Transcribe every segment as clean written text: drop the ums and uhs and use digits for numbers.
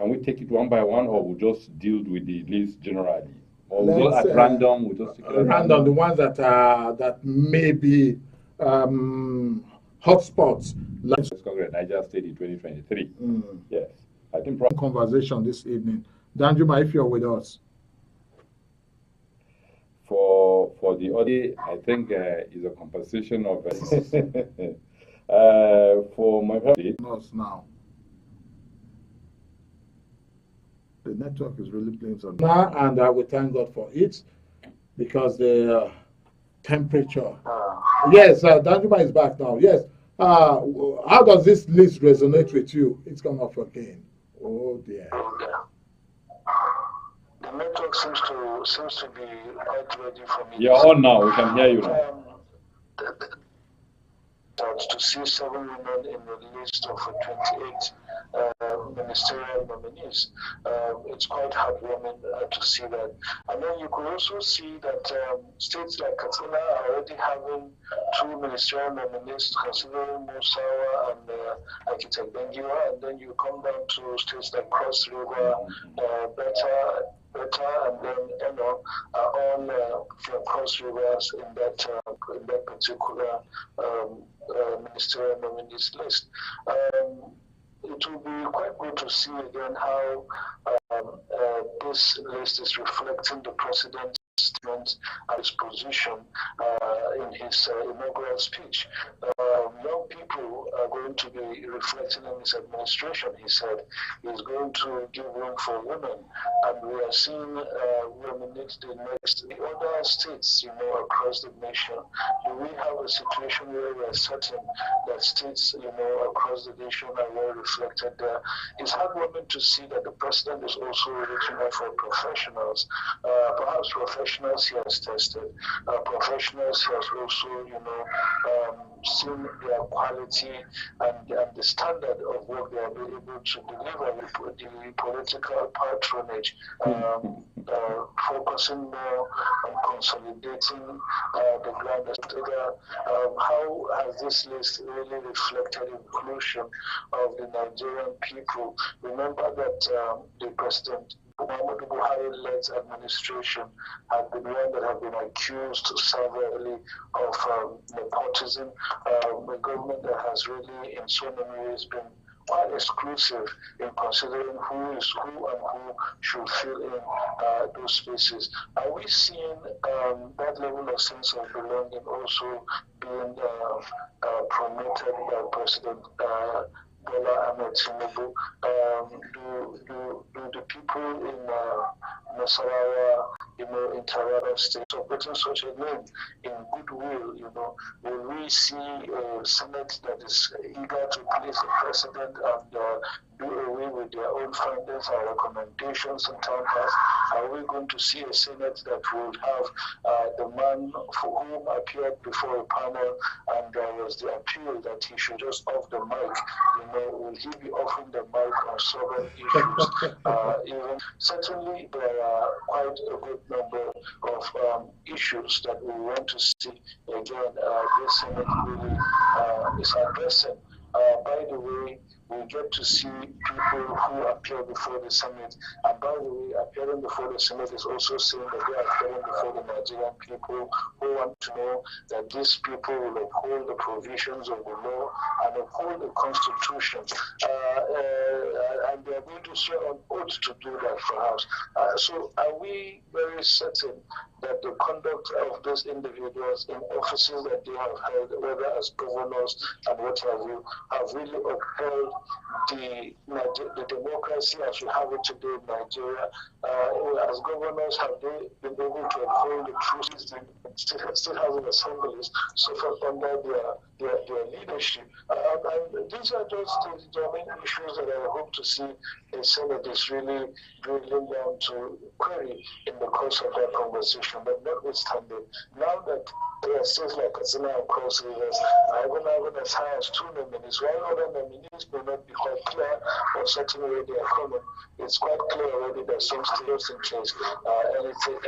can we take it one by one, or we'll just deal with the list generally? Or we'll go at random, we'll just take it at random, the ones that are that may be hotspots. Like Congress, Niger State in 2023. Yes. I think conversation this evening. Danjuma, if you're with us. For the audio, I think is a compensation of for my family. Now. The network is really playing some now, and we thank God for it because the temperature. Yes, Danjuma is back now. Yes. How does this list resonate with you? It's come up again. Oh dear. The network seems to be quite ready for me. You're on now. We can hear you now. To see 7 women in the list of 28 ministerial nominees, it's quite heartwarming to see that. And then you could also see that states like Katsina are already having 2 ministerial nominees, considering Musawa and Architect Dangwa, and then you come down to states like Cross River, Beta, and then all from Cross Rivers in that particular ministerial nominees list. It will be quite good to see again how this list is reflecting the president's statement and his position in his inaugural speech. Young people are going to be reflecting on his administration. He said he's going to give room for women, and we are seeing women the other states, across the nation. Do we have a situation where we are certain that states, across the nation are well reflected there? It's heartwarming to see that the president is also reaching out for professionals, perhaps professionals he has tested, professionals he has also, seen their quality and the standard of what they are able to deliver with the political patronage, focusing more on consolidating the ground. How has this list really reflected inclusion of the Nigerian people? Remember that the president Muhammadu Buhari-led administration had been one that had been accused severely of nepotism, a government that has really in so many ways been quite exclusive in considering who is who and who should fill in those spaces. Are we seeing that level of sense of belonging also being promoted by President Bola Ahmed Tinubu? Do the people in Nasarawa, in Taraba State, supporting such a name in goodwill, will we see a Senate that is eager to place a precedent and do away with their own findings and recommendations in time past? Are we going to see a Senate that will have the man for whom appeared before a panel and there was the appeal that he should just off the mic? Will he be offering the mic on sovereign issues? Certainly, there are quite a good number of issues that we want to see. Again, this Senate really is addressing. By the way, we get to see people who appear before the Senate. And by the way, appearing before the Senate is also saying that they are appearing before the Nigerian people who want to know that these people will uphold the provisions of the law and uphold the Constitution. And they are going to swear on oath to do that, perhaps. So are we very certain that the conduct of those individuals in offices that they have held, whether as governors and what have you, have really upheld the democracy as we have it today in Nigeria? As governors, have they been able to uphold the true system, still having assemblies suffered under their leadership? And these are just the main issues that I hope to see the Senate is really drilling down to query in the course of that conversation. But notwithstanding, now that there are states like Katsina and Cross Rivers are even having as high as 2 nominees, while other nominees may not be quite clear or certain where they are coming, it's quite clear already that some states in case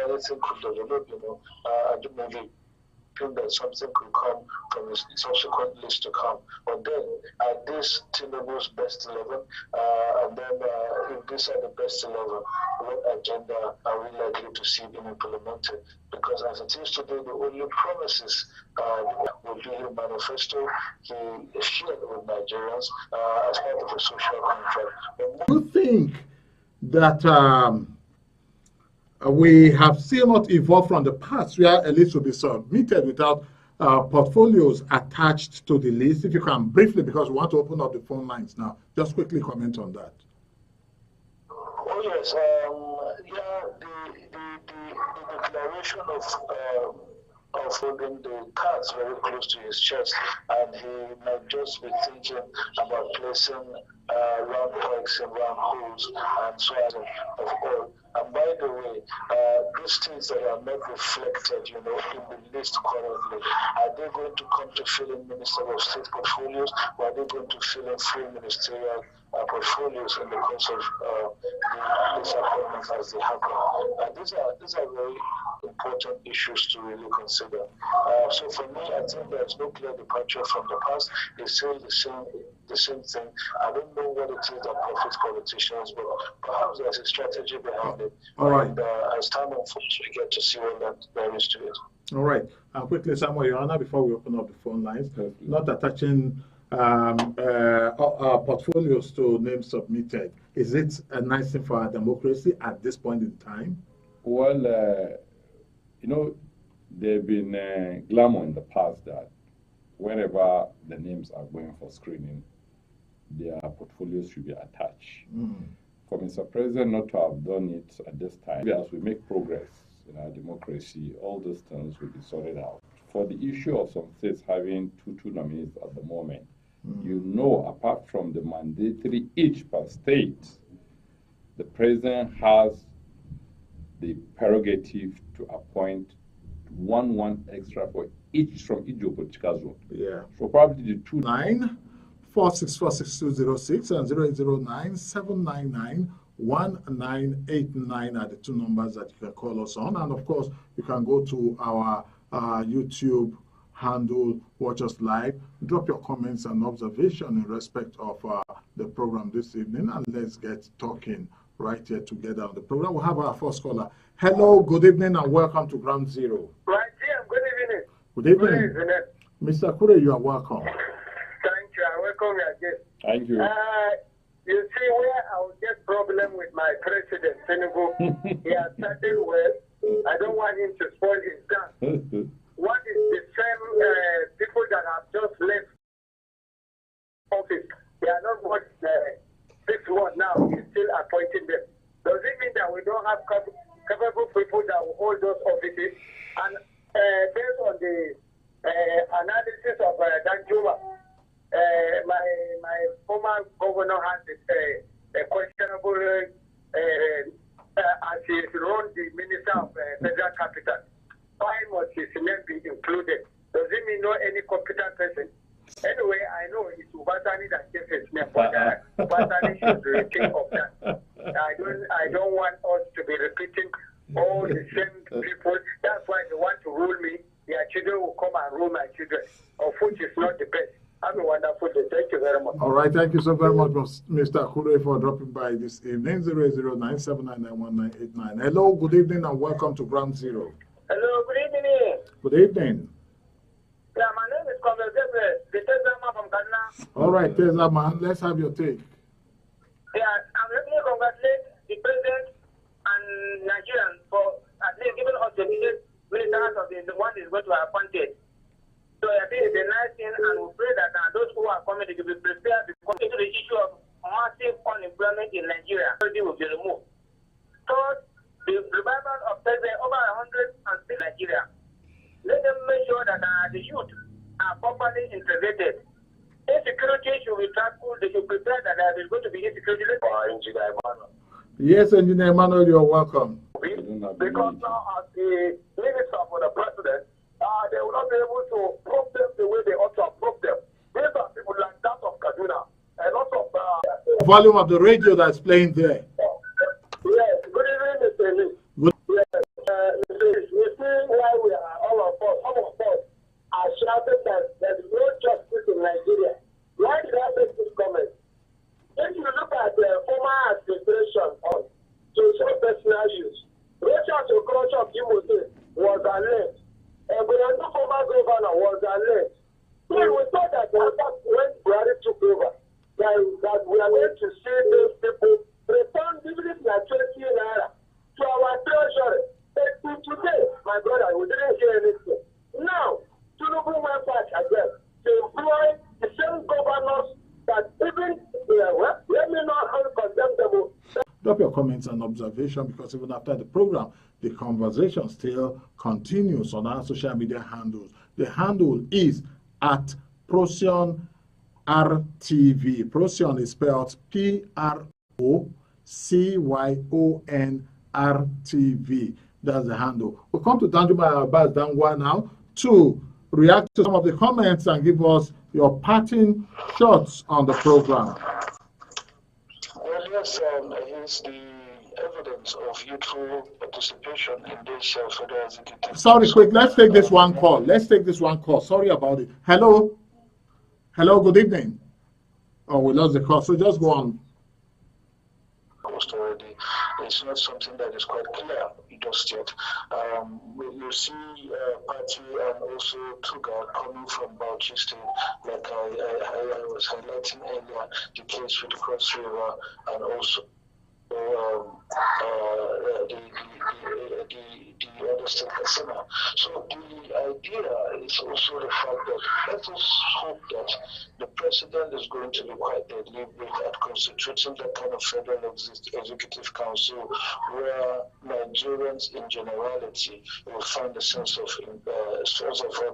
anything could develop, maybe. that something could come from the subsequent list to come. But then, are this Tinubu's best 11? And then, if these are the best 11, what agenda are we likely to see being implemented? Because as it is today, the only promises will be a manifesto he shared with Nigerians as part of a social contract. Do you think that we have still not evolved from the past where a list will be submitted without portfolios attached to the list? If you can briefly, because we want to open up the phone lines now, just quickly comment on that. Oh yes, the declaration of holding the cards very close to his chest, and he might just be thinking about placing round pegs in round holes and so on of all. And by the way, these things that are not reflected, in the list currently, are they going to come to fill in Minister of State portfolios, or are they going to fill in full ministerial portfolios in the course of the list appointments as they happen? These are very important issues to really consider. So for me, I think there's no clear departure from the past. It's still the same thing. I don't know what it is that profits politicians, but perhaps there's a strategy behind it. All right. And as time unfolds, we get to see what that there is to it. All right. Quickly, Samuel, Yohanna, before we open up the phone lines, not attaching portfolios to names submitted. Is it a nice thing for our democracy at this point in time? Well, there have been glamour in the past that whenever the names are going for screening, their portfolios should be attached. For Mr. President not to have done it at this time, as we make progress in our democracy, all those things will be sorted out. For the issue of some states having two nominees at the moment, apart from the mandatory each per state, the president has the prerogative to appoint one extra for each from each political zone. Yeah. So probably the 294646206 and 0809-799-1989 are the two numbers that you can call us on. And of course, you can go to our YouTube handle, watch us live, drop your comments and observation in respect of the program this evening, and let's get talking right here together on the program. We'll have our first caller. Hello, good evening, and welcome to Ground Zero. Right here, good evening. Good evening. Good evening. Mr. Kure, you are welcome. Thank you. I welcome you again. Thank you. You see where I will get problem with my president, Tinubu. He has started well. I don't want him to spoil his dance. What is the same people that have just left office? They are not what 6 months now. He's still appointing them. Does it mean that we don't have capable people that will hold those offices? And based on the analysis of Danjuma, my former governor has a questionable as he run the Minister of Federal Capital. Why must his name be included? Does it mean no any competent person? Anyway, I know it's Ubatani that gets his name, but Ubatani should think of that. I don't want us to be repeating all the same people. That's why they want to rule me. Their children will come and rule my children, of which is not the best. Have a wonderful day. Thank you very much. All right. Thank you so very much, Mr. Kure, for dropping by this evening. 009799189. Hello, good evening, and welcome to Ground Zero. Hello, good evening. Good evening. Yeah, my name is Comrade the Tezama from Ghana. All right, Tezama, let's have your take. Yeah, I'm let me congratulate the president and Nigerians for at least giving us the ministers of the one is going to be appointed. So I think it's a nice thing, and we pray that those who are coming to be prepared because into the issue of massive unemployment in Nigeria will be removed. Third, the revival of president over 106 Nigeria. Let them make sure that the youth are properly integrated. Insecurity should be tackled. They should prepare that there is going to be insecurity. Engineer Emmanuel. Yes, Engineer Emmanuel, you're welcome. Because now, as the minister for the president, they will not be able to prove them the way they ought to approve them. These are people like that of Kaduna. A lot of volume of the radio that's playing there. Yes, good evening, Mr. Lee. Good. Yes, you see why we are all of us, some of us that we are going to see those people return dividends like 20 naira to our treasury. But today, my brother, we didn't hear anything. Now, Tinubu went back again to employ the same governors that even, let me not condemn them. Drop your comments and observation, because even after the program, the conversation still continues on our social media handles. The handle is at ProcyonRTV. Procyon is spelled PROCYONRTV. That's the handle. We'll come to Danjuma Abbas Dangwa now to react to some of the comments and give us your parting shots on the program. Well, yes, here's the evidence of youthful participation in this federal executive. Sorry, quick, let's take this one call. Let's take this one call. Sorry about it. Hello? Hello, good evening. Oh, we lost the call, so just go on. Already, it's not something that is quite clear just yet. You see Party and also Tuga coming from Bauchi State, like I was highlighting earlier, the case with the Cross River, and also the other state casino. So the idea is also the fact that let us hope that the president is going to be quite deliberate at constituting that kind of federal executive council where Nigerians in generality will find a sense of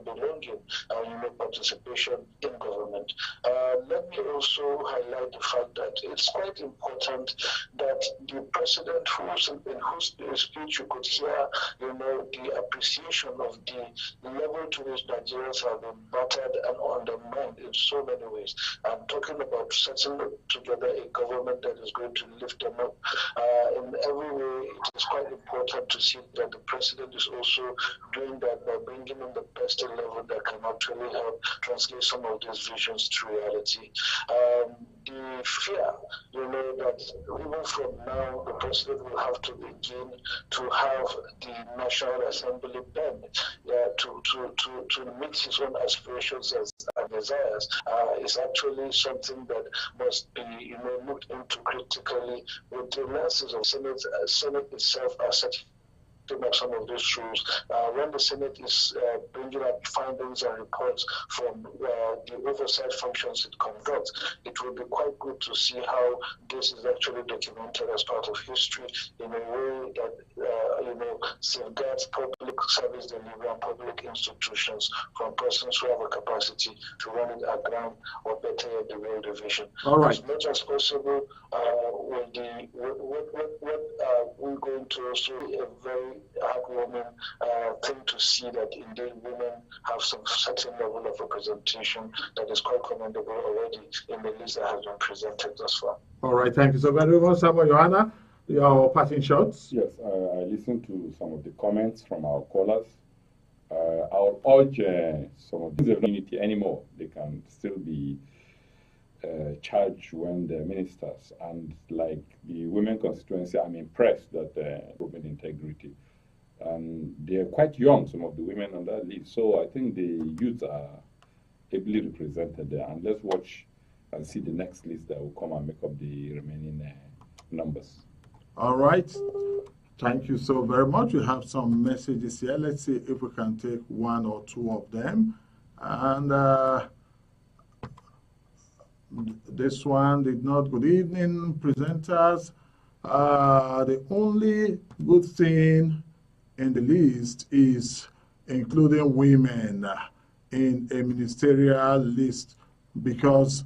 belonging and participation in government. Let me also highlight the fact that it's quite important that the president, in whose speech you could hear, the appreciation of the level to which Nigerians have been battered and undermined in so many ways. I'm talking about setting together a government that is going to lift them up. In every way, it is quite important to see that the president is also doing that by bringing in the best level that can actually help translate some of these visions to reality. The fear, that even from now, the president will have to begin to have the National Assembly bend to meet his own aspirations and desires is actually something that must be looked into critically with the lenses of Senate itself as such. Up some of those rules. When the Senate is bringing up findings and reports from the oversight functions it conducts, it will be quite good to see how this is actually documented as part of history in a way that safeguards public service delivery and public institutions from persons who have a capacity to run it at ground or better yet the real division. All right. As much as possible, we're going to also be a very heartwarming thing to see that indeed women have some certain level of representation that is quite commendable already in the list that has been presented thus far. All right, thank you so very much, Samuel. Yohanna, your parting shots? Yes, I listened to some of the comments from our callers. I would urge some of these community anymore. They can still be charged when they're ministers. And like the women constituency, I'm impressed that women integrity. And they're quite young, some of the women on that list. So I think the youth are ably represented there. And let's watch and see the next list that will come and make up the remaining numbers. All right. Thank you so very much. We have some messages here. Let's see if we can take one or two of them. And this one did not. Good evening, presenters. The only good thing in the list is including women in a ministerial list, because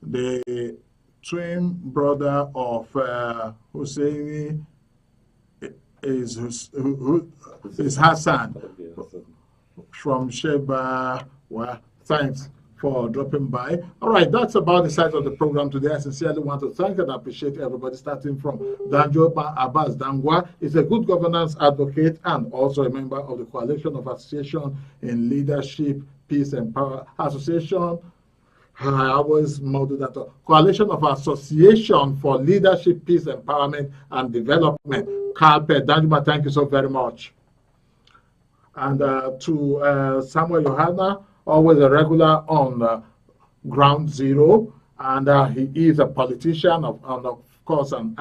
the twin brother of Husseini is Hassan from Sheba. Well, thanks for dropping by. All right, that's about the size of the program today. I sincerely want to thank and appreciate everybody, starting from Danjuma Abbas Dangwa. Is a good governance advocate and also a member of the Coalition of Association in Leadership, Peace and Power Association. I always model that up. Coalition of Association for Leadership, Peace, Empowerment and Development. Carpet. Danjuma, thank you so very much. And to Samuel Yohanna, always a regular on Ground Zero. and he is a politician and of course an